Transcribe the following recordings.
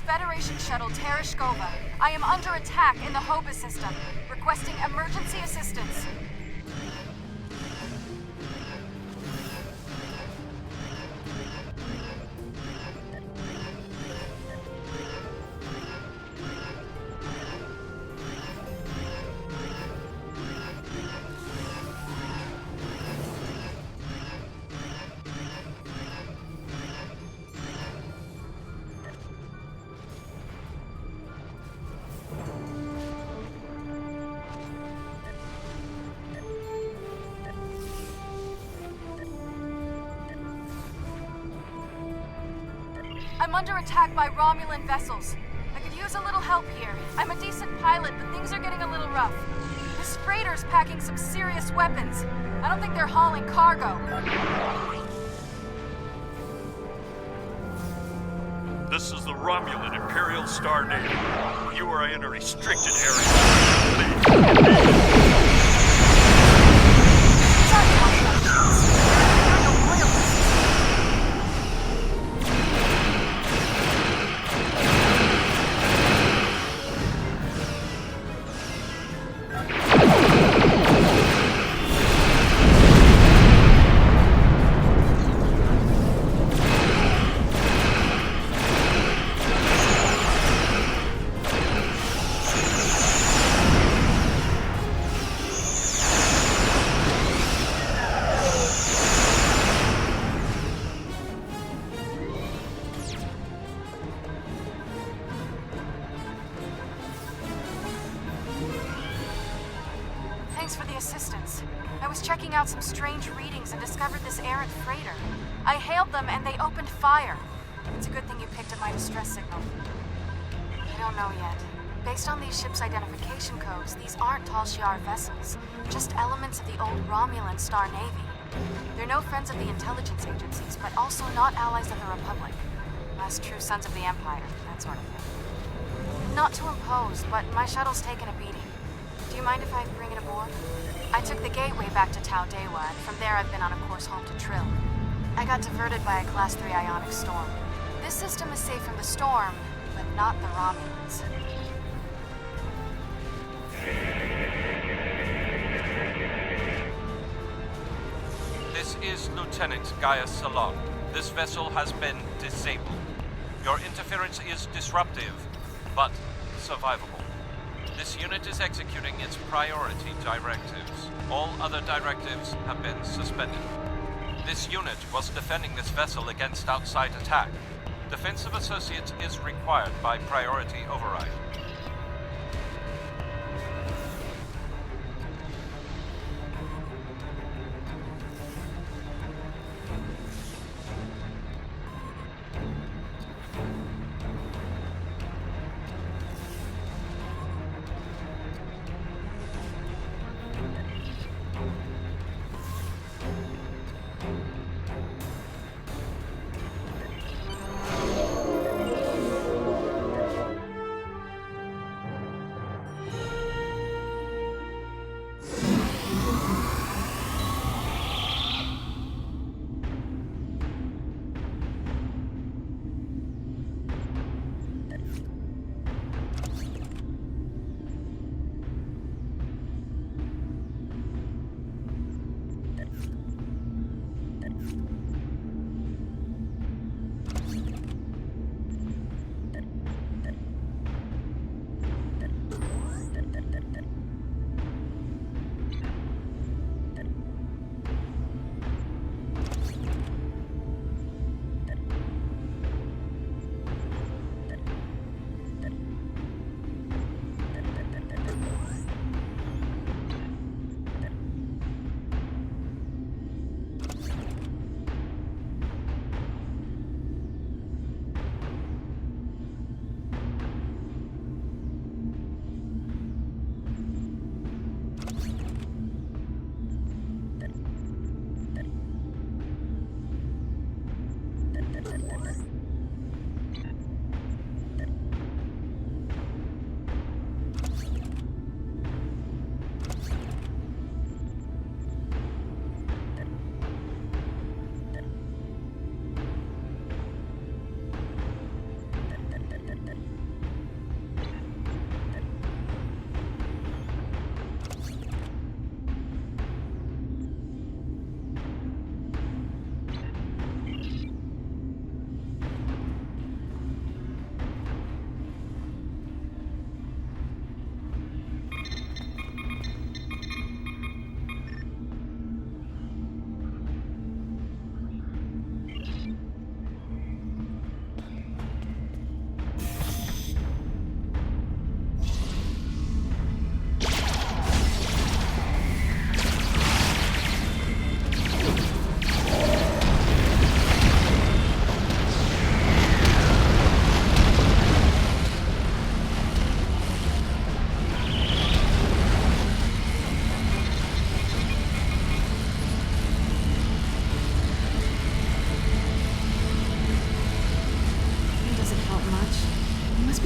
Federation shuttle Tereshkova. I am under attack in the Hoba system. Requesting emergency assistance. I'm under attack by Romulan vessels. I could use a little help here. I'm a decent pilot, but things are getting a little rough. This freighter's packing some serious weapons. I don't think they're hauling cargo. This is the Romulan Imperial Star Navy. You are in a restricted area. Please. Thanks for the assistance. I was checking out some strange readings and discovered this errant freighter. I hailed them and they opened fire. It's a good thing you picked up my distress signal. I don't know yet. Based on these ships' identification codes, these aren't Tal Shiar vessels, just elements of the old Romulan Star Navy. They're no friends of the intelligence agencies, but also not allies of the Republic. As true sons of the Empire, that sort of thing. Not to impose, but my shuttle's taken a beating. Do you mind if I bring it aboard? I took the gateway back to Tau Dewa, and from there I've been on a course home to Trill. I got diverted by a Class 3 ionic storm. This system is safe from the storm, but not the Romulans. This is Lieutenant Gaius Salon. This vessel has been disabled. Your interference is disruptive, but survivable. This unit is executing its priority directives. All other directives have been suspended. This unit was defending this vessel against outside attack. Defense of Associates is required by priority override.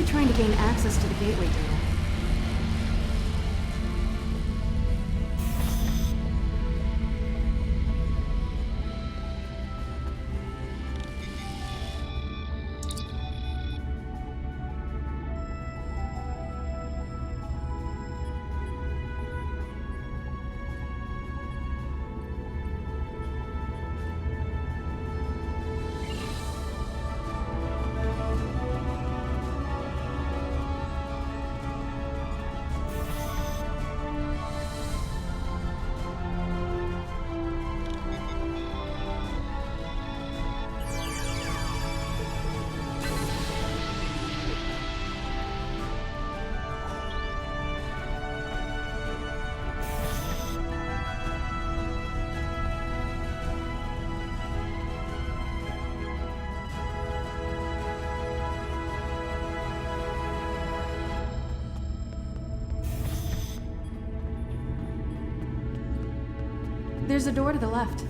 Trying to gain access to the gateway data. There's a door to the left.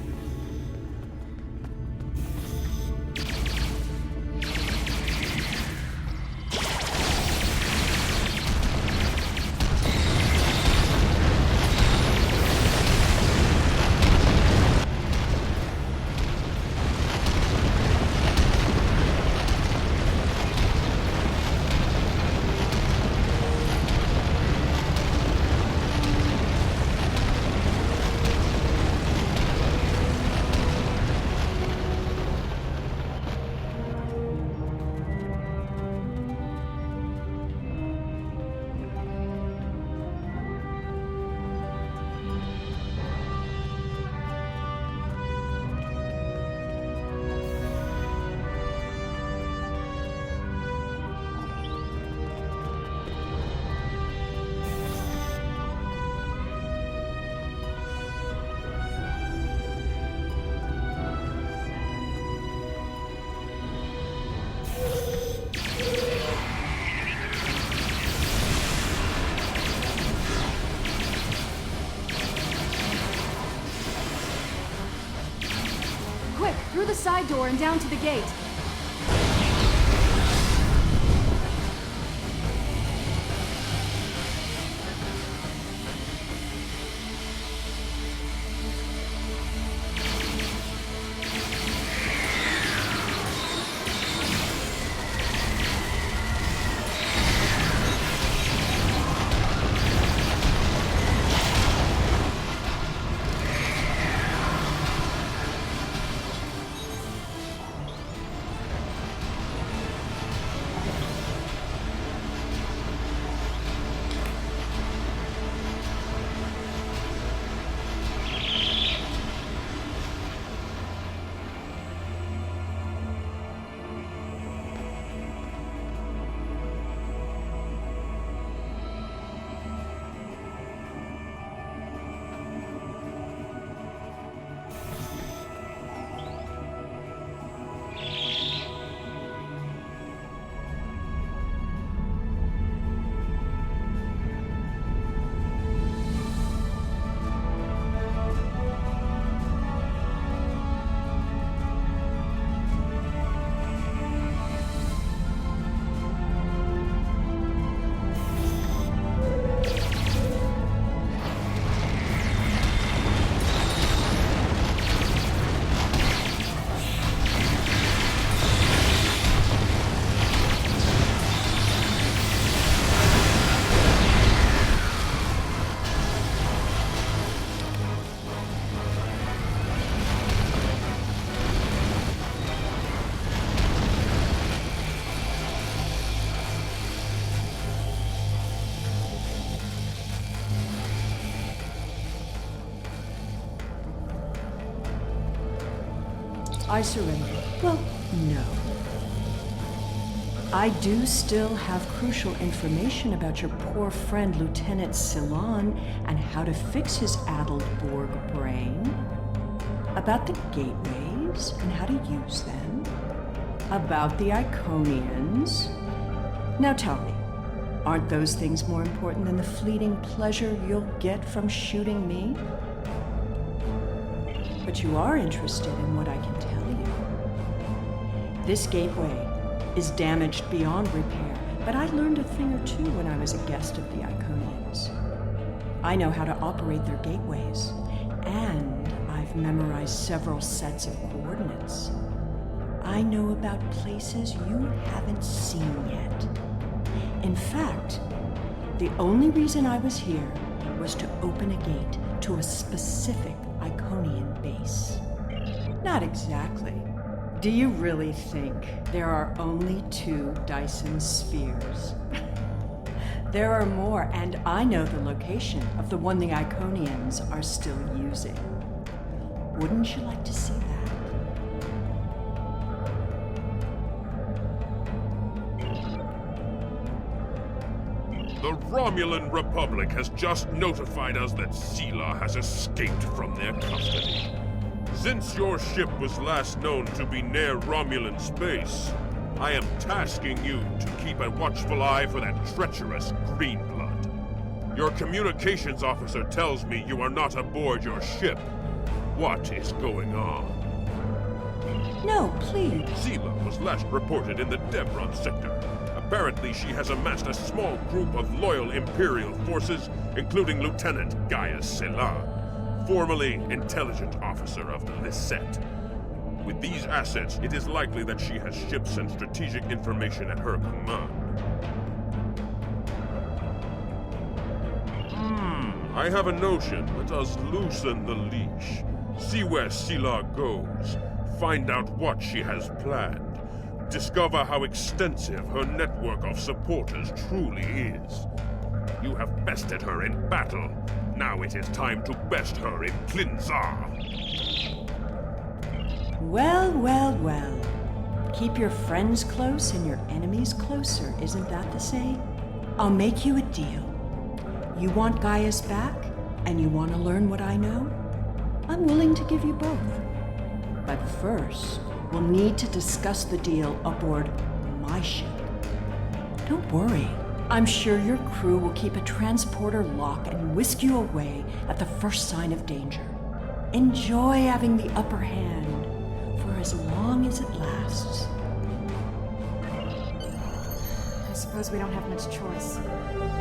Quick, through the side door and down to the gate. I surrender. Well, no. I do still have crucial information about your poor friend Lieutenant Ceylon and how to fix his addled Borg brain, about the gateways and how to use them, about the Iconians. Now tell me, aren't those things more important than the fleeting pleasure you'll get from shooting me? But you are interested in what I can tell you. This gateway is damaged beyond repair, but I learned a thing or two when I was a guest of the Iconians. I know how to operate their gateways, and I've memorized several sets of coordinates. I know about places you haven't seen yet. In fact, the only reason I was here was to open a gate to a specific Iconian base. Not exactly. Do you really think there are only 2 Dyson spheres? There are more, and I know the location of the one the Iconians are still using. Wouldn't you like to see that? The Romulan Republic has just notified us that Sela has escaped from their custody. Since your ship was last known to be near Romulan space, I am tasking you to keep a watchful eye for that treacherous Greenblood. Your communications officer tells me you are not aboard your ship, what is going on? No, please. Seela was last reported in the Devron sector. Apparently, she has amassed a small group of loyal Imperial forces, including Lieutenant Gaius Selah, formerly intelligent officer of the Lisette. With these assets, it is likely that she has ships and strategic information at her command. I have a notion. Let us loosen the leash. See where Selah goes. Find out what she has planned. Discover how extensive her network of supporters truly is. You have bested her in battle. Now it is time to best her in Klinzar. Well, well, well. Keep your friends close and your enemies closer, isn't that the saying? I'll make you a deal. You want Gaius back, and you want to learn what I know? I'm willing to give you both. But first, we'll need to discuss the deal aboard my ship. Don't worry. I'm sure your crew will keep a transporter lock and whisk you away at the first sign of danger. Enjoy having the upper hand for as long as it lasts. I suppose we don't have much choice.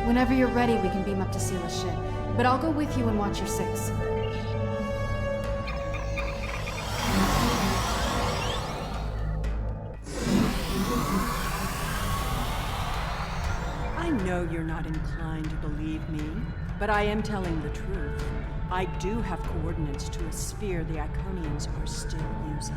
Whenever you're ready, we can beam up to Seela's ship. But I'll go with you and watch your six. I know you're not inclined to believe me, but I am telling the truth. I do have coordinates to a sphere the Iconians are still using.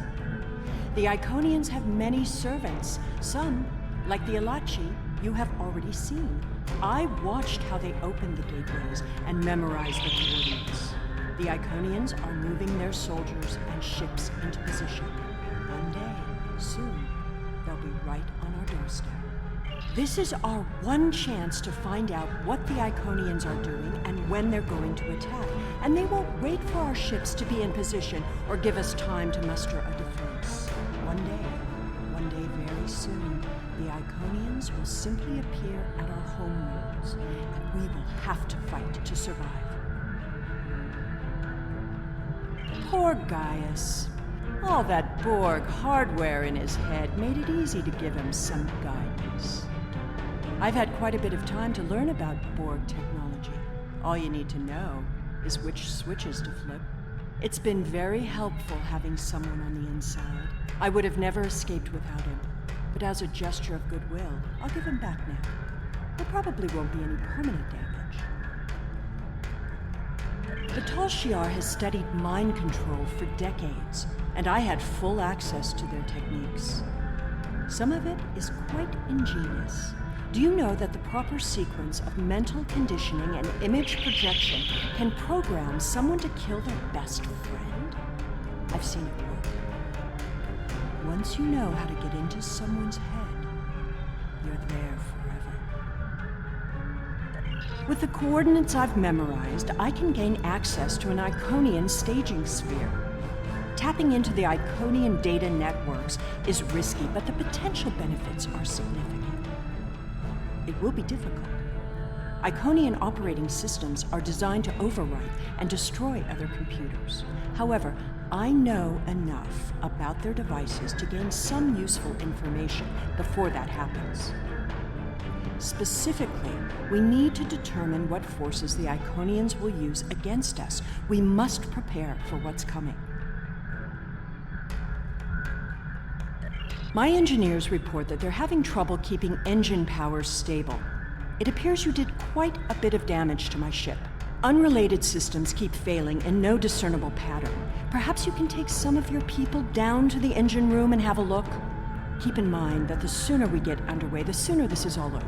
The Iconians have many servants. Some, like the Alachi, you have already seen. I watched how they opened the gateways and memorized the coordinates. The Iconians are moving their soldiers and ships into position. One day, soon, they'll be right on our doorstep. This is our one chance to find out what the Iconians are doing and when they're going to attack. And they won't wait for our ships to be in position or give us time to muster a defense. One day very soon, the Iconians will simply appear at our homeworlds, and we will have to fight to survive. Poor Gaius. All that Borg hardware in his head made it easy to give him some guidance. I've had quite a bit of time to learn about Borg technology. All you need to know is which switches to flip. It's been very helpful having someone on the inside. I would have never escaped without him. But as a gesture of goodwill, I'll give him back now. There probably won't be any permanent damage. The Tal Shiar has studied mind control for decades, and I had full access to their techniques. Some of it is quite ingenious. Do you know that the proper sequence of mental conditioning and image projection can program someone to kill their best friend? I've seen it work. Once you know how to get into someone's head, you're there forever. With the coordinates I've memorized, I can gain access to an Iconian staging sphere. Tapping into the Iconian data networks is risky, but the potential benefits are significant. It will be difficult. Iconian operating systems are designed to overwrite and destroy other computers. However, I know enough about their devices to gain some useful information before that happens. Specifically, we need to determine what forces the Iconians will use against us. We must prepare for what's coming. My engineers report that they're having trouble keeping engine powers stable. It appears you did quite a bit of damage to my ship. Unrelated systems keep failing in no discernible pattern. Perhaps you can take some of your people down to the engine room and have a look? Keep in mind that the sooner we get underway, the sooner this is all over.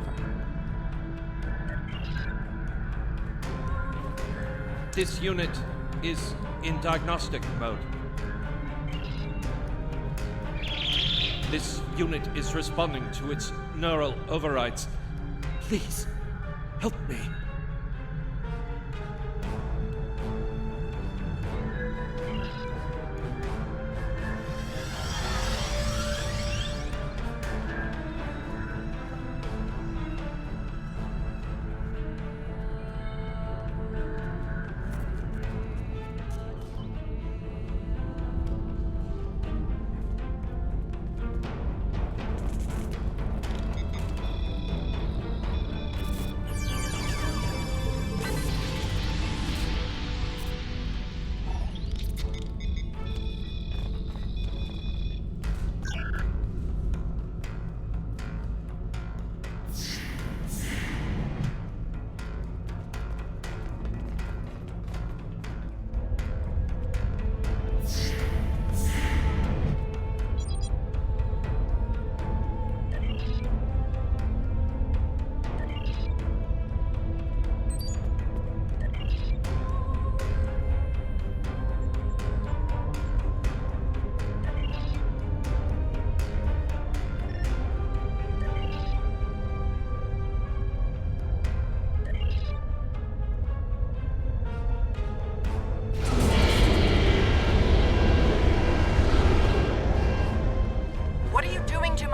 This unit is in diagnostic mode. This unit is responding to its neural overrides. Please, help me.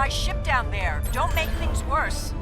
my ship down there. Don't make things worse.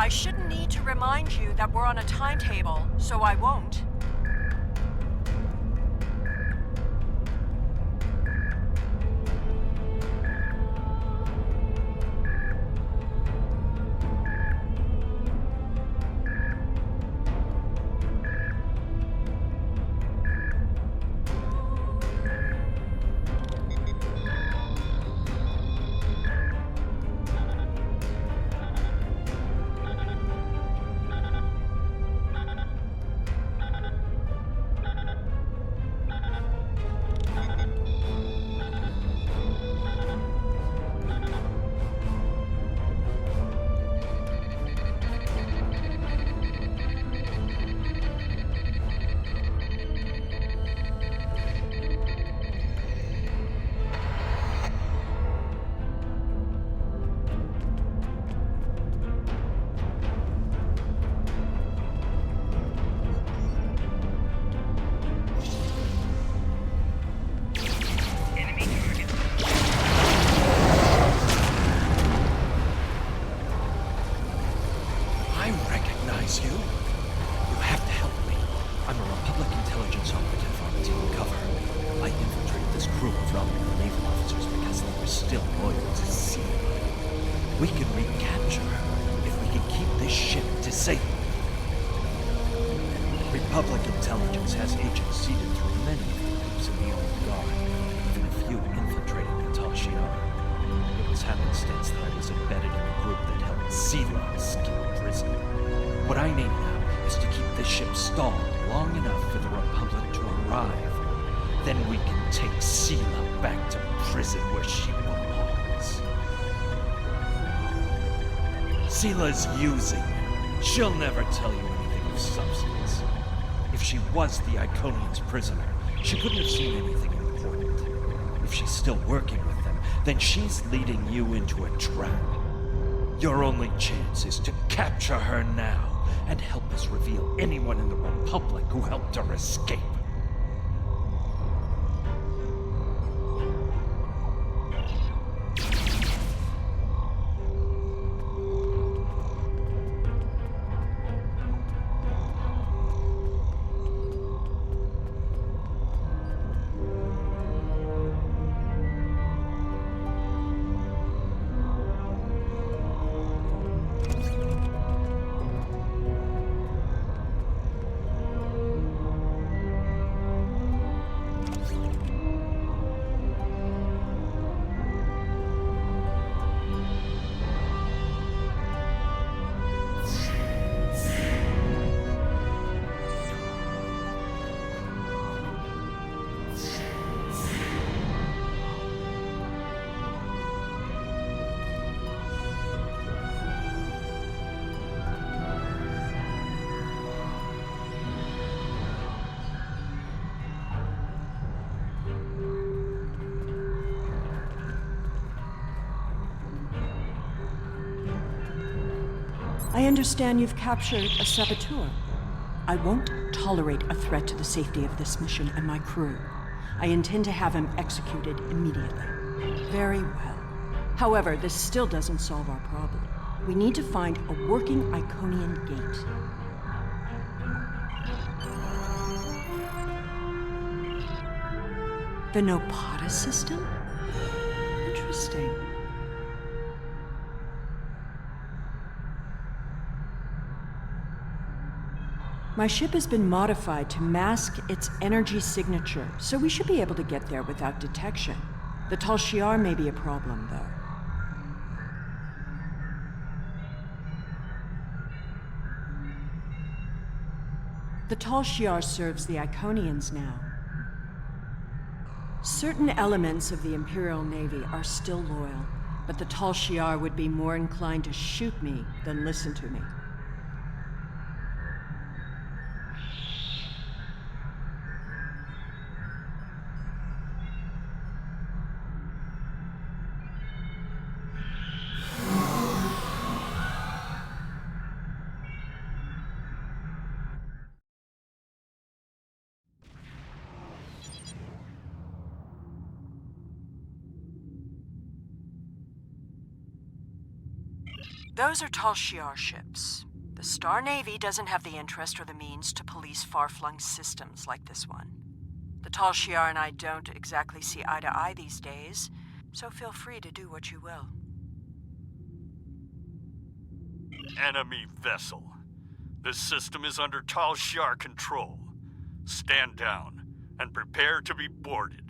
I shouldn't need to remind you that we're on a timetable, so I won't. Republic intelligence has agents seeded through many groups in the Old Guard, even a few infiltrated Natashiana. It was happenstance that I was embedded in a group that helped Seela escape prison. What I need now is to keep this ship stalled long enough for the Republic to arrive. Then we can take Seela back to prison where she belongs. Seela's using you. She'll never tell you anything of substance. If she was the Iconian's prisoner, she couldn't have seen anything important. If she's still working with them, then she's leading you into a trap. Your only chance is to capture her now and help us reveal anyone in the Republic who helped her escape. I understand you've captured a saboteur. I won't tolerate a threat to the safety of this mission and my crew. I intend to have him executed immediately. Very well. However, this still doesn't solve our problem. We need to find a working Iconian gate. The Nopata system? Interesting. My ship has been modified to mask its energy signature, so we should be able to get there without detection. The Tal Shiar may be a problem, though. The Tal Shiar serves the Iconians now. Certain elements of the Imperial Navy are still loyal, but the Tal Shiar would be more inclined to shoot me than listen to me. Those are Tal Shiar ships. The Star Navy doesn't have the interest or the means to police far-flung systems like this one. The Tal Shiar and I don't exactly see eye to eye these days, so feel free to do what you will. Enemy vessel. This system is under Tal Shiar control. Stand down and prepare to be boarded.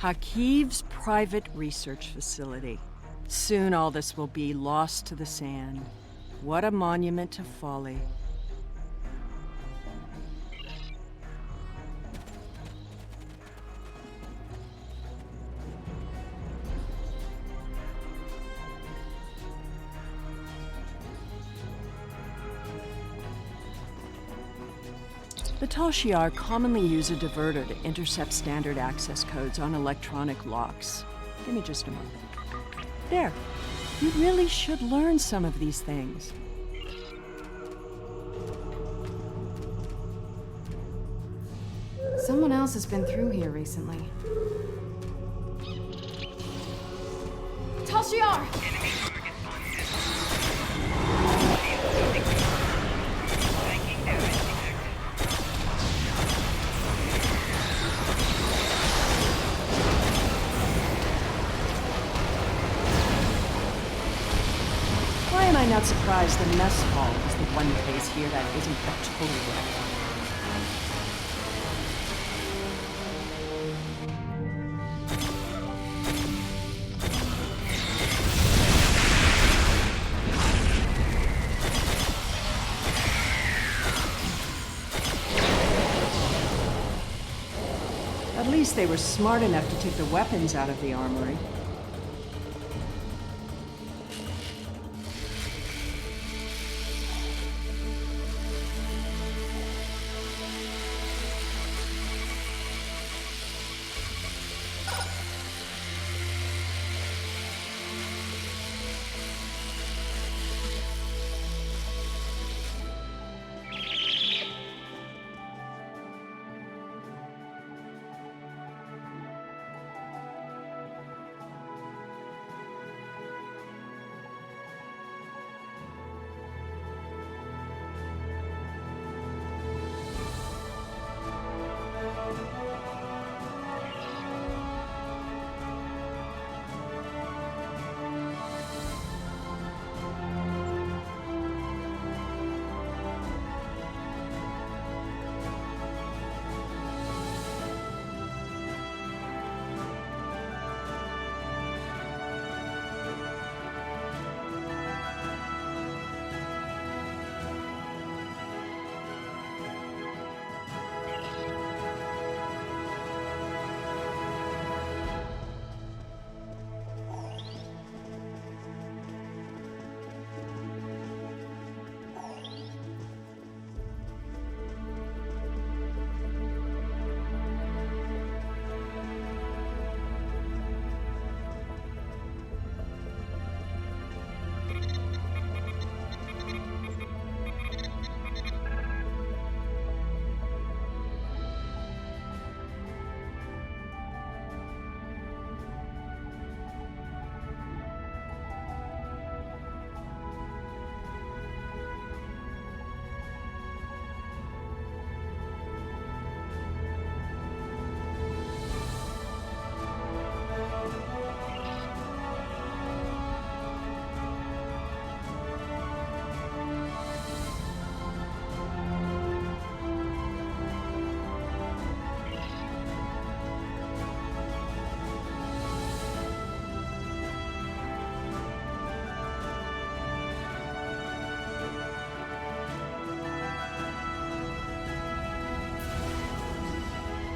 Hakiv's private research facility. Soon all this will be lost to the sand. What a monument to folly. The Tal Shiar commonly use a diverter to intercept standard access codes on electronic locks. Give me just a moment. There. You really should learn some of these things. Someone else has been through here recently. Tal Shiar! Why am I not surprised the mess hall is the one place here that isn't a total wreck? At least they were smart enough to take the weapons out of the armory.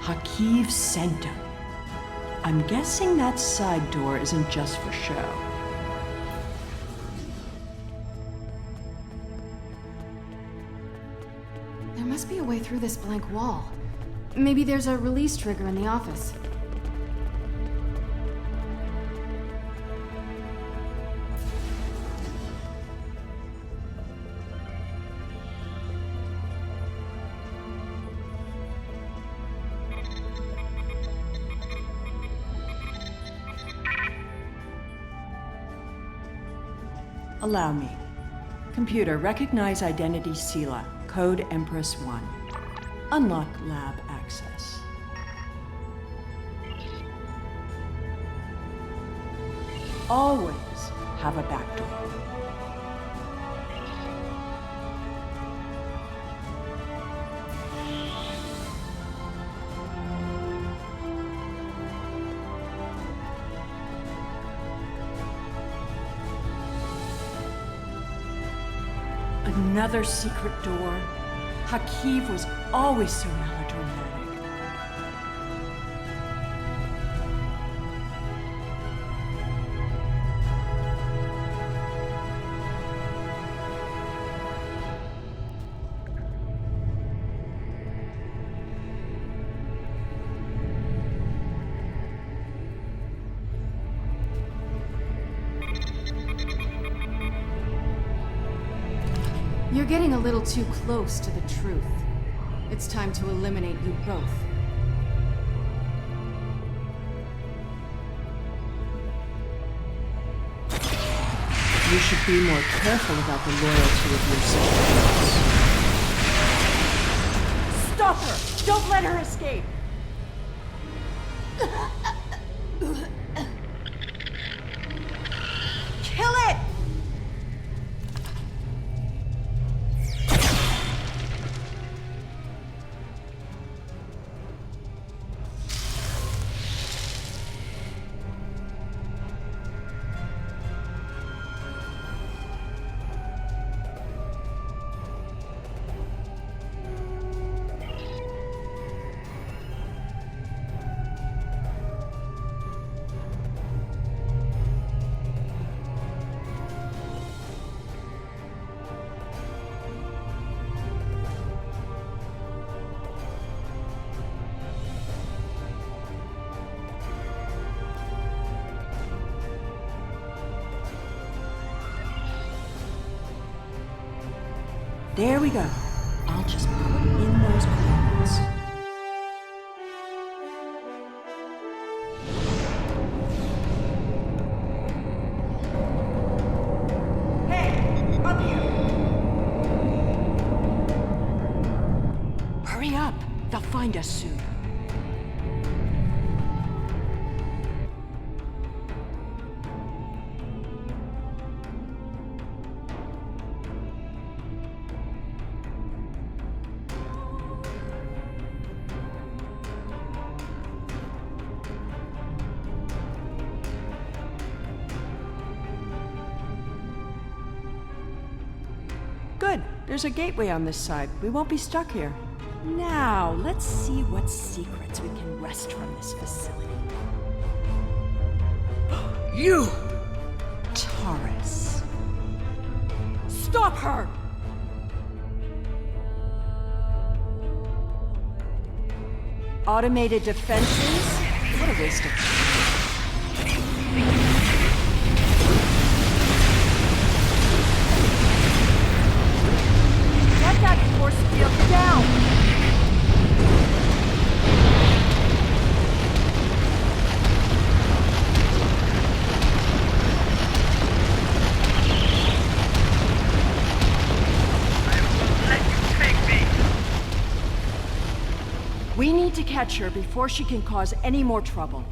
Hakiv Center. I'm guessing that side door isn't just for show. There must be a way through this blank wall. Maybe there's a release trigger in the office. Allow me. Computer, recognize identity Sela, code Empress 1. Unlock lab access. Always have a back door. Another secret door. Hakiv was always so melodramatic. You're getting a little too close to the truth. It's time to eliminate you both. You should be more careful about the loyalty of your sisters. Stop her! Don't let her escape! Kill it! There we go. I'll just put in those coordinates. Hey, up here! Hurry up. They'll find us soon. Good. There's a gateway on this side. We won't be stuck here. Now, let's see what secrets we can wrest from this facility. You! Taurus. Stop her! Automated defenses? What a waste of time. Get that force field down! We need to catch her before she can cause any more trouble.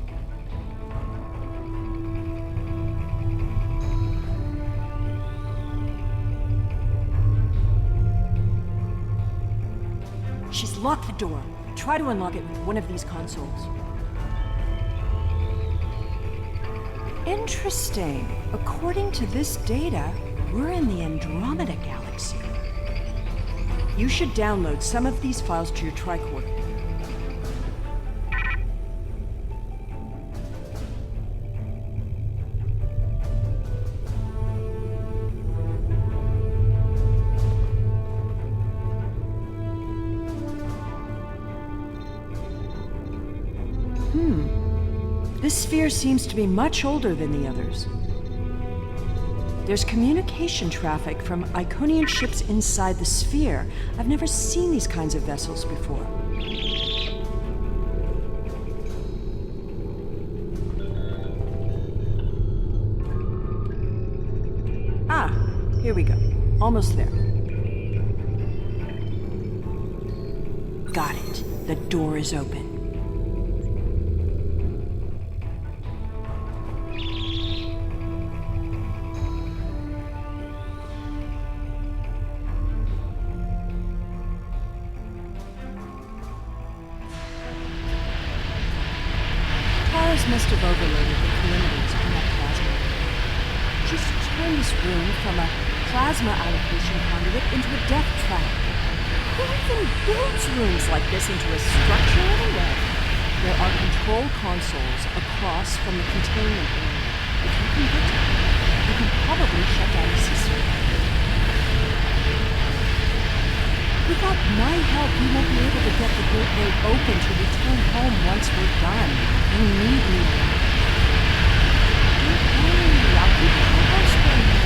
She's locked the door. Try to unlock it with one of these consoles. Interesting. According to this data, we're in the Andromeda Galaxy. You should download some of these files to your tricorder. This sphere seems to be much older than the others. There's communication traffic from Iconian ships inside the sphere. I've never seen these kinds of vessels before. Ah, here we go. Almost there. Got it. The door is open. Must have overloaded the perimeters on that plasma. She's turned this room from a plasma allocation conduit into a death trap. Who even builds rooms like this into a structure anyway? There are control consoles across from the containment area. If you can get to them, you can probably shut down the system. Without my help, we won't be able to get the gateway open to return home once we're done. You need me. Don't worry, I'll keep the house for you.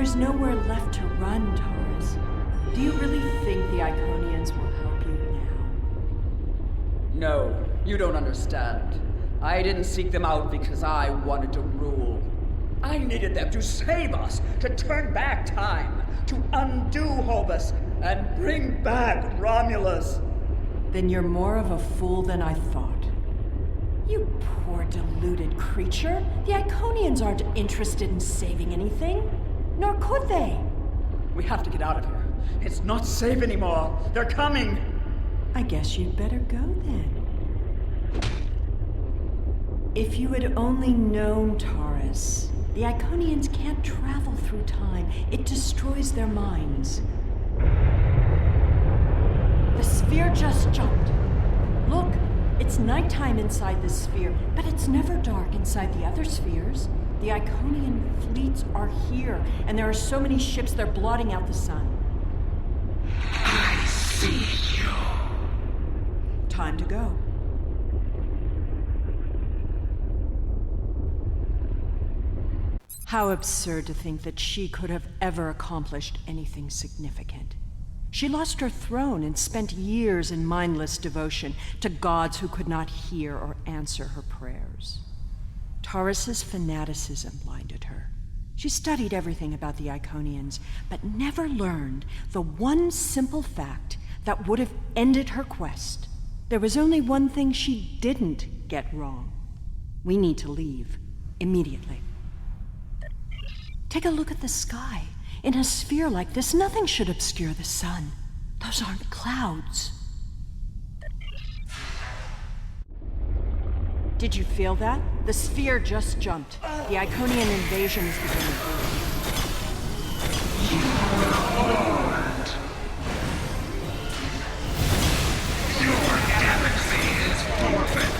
There's nowhere left to run, Taurus. Do you really think the Iconians will help you now? No, you don't understand. I didn't seek them out because I wanted to rule. I needed them to save us, to turn back time, to undo Hobus, and bring back Romulus. Then you're more of a fool than I thought. You poor deluded creature. The Iconians aren't interested in saving anything. Nor could they. We have to get out of here. It's not safe anymore. They're coming. I guess you'd better go then. If you had only known, Taurus, the Iconians can't travel through time. It destroys their minds. The sphere just jumped. Look, it's nighttime inside this sphere, but it's never dark inside the other spheres. The Iconian fleets are here, and there are so many ships they're blotting out the sun. I see you. Time to go. How absurd to think that she could have ever accomplished anything significant. She lost her throne and spent years in mindless devotion to gods who could not hear or answer her prayers. Taurus's fanaticism blinded her. She studied everything about the Iconians, but never learned the one simple fact that would have ended her quest. There was only one thing she didn't get wrong. We need to leave, immediately. Take a look at the sky. In a sphere like this, nothing should obscure the sun. Those aren't clouds. Did you feel that? The sphere just jumped. The Iconian invasion is beginning. Your galaxy is forfeit.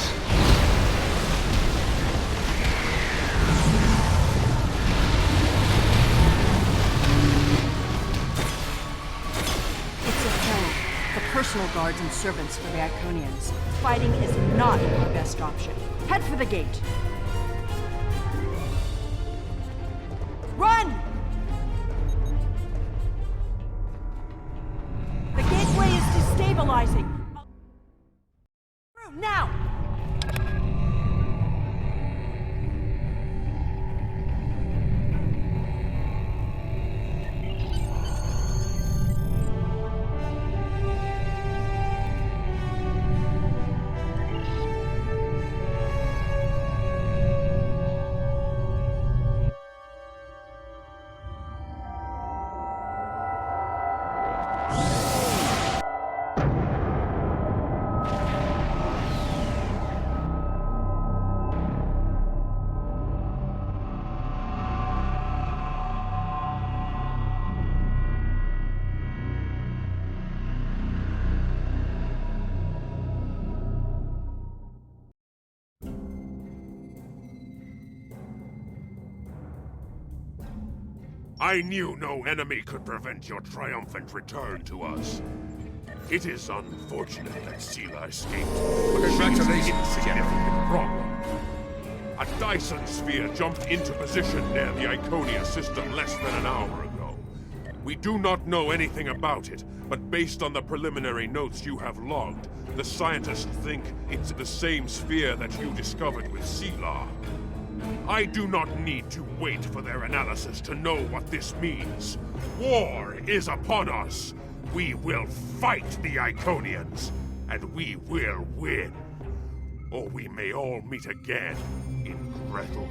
It's a hell. The personal guards and servants for the Iconians. Fighting is not our best option. Head for the gate. Run! The gateway is destabilizing. Now! I knew no enemy could prevent your triumphant return to us. It is unfortunate that Seelah escaped, but congratulations, she's an insignificant problem. A Dyson sphere jumped into position near the Iconia system less than an hour ago. We do not know anything about it, but based on the preliminary notes you have logged, the scientists think it's the same sphere that you discovered with Seelah. I do not need to wait for their analysis to know what this means. War is upon us. We will fight the Iconians, and we will win. Or we may all meet again in Gretel.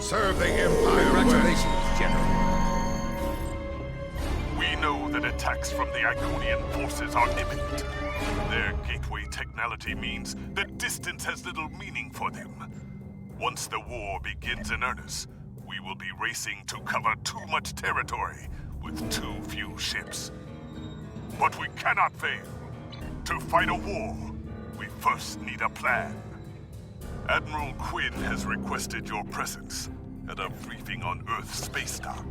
Serve the Empire. Congratulations, General. We know that attacks from the Iconian forces are imminent. Their gateway technology means that distance has little meaning for them. Once the war begins in earnest, we will be racing to cover too much territory with too few ships. But we cannot fail. To fight a war, we first need a plan. Admiral Quinn has requested your presence at a briefing on Earth space dock.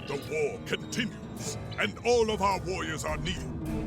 The war continues, and all of our warriors are needed.